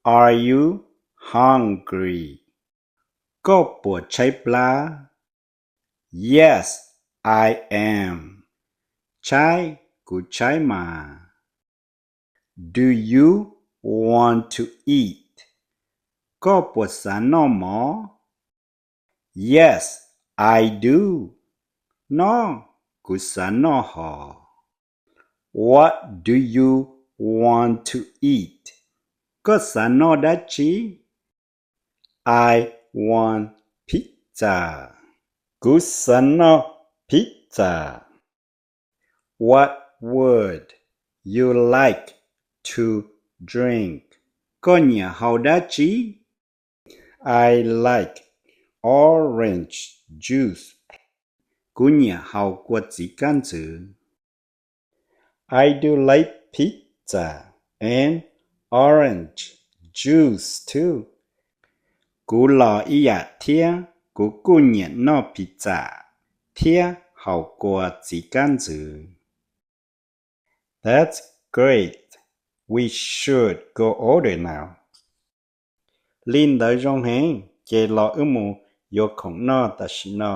Are you hungry? ก็ปวดใช่ปลา Yes, I am. ใช่กูใช่มา Do you want to eat? ก็ปวดสานอหมอ Yes, I do. น้อกูสานอหอ What do you want to eat? ก็สานอดัชชี I want pizza. กูสานอ pizza. What would you like to drink? ก็เนี่ยเฮาดัชชี I like orange juice. กูเนี่ยเฮากวดสิกันจือ I do like pizza and orange juice too. กูรออีหยะเที่ยกูเนี่ยนอพิซซ่าเที่ยเฮากวดสิกันจือ That's great. We should go order now. ลินได้จงแฮงเจรออึหมูยกของนอตะชินอ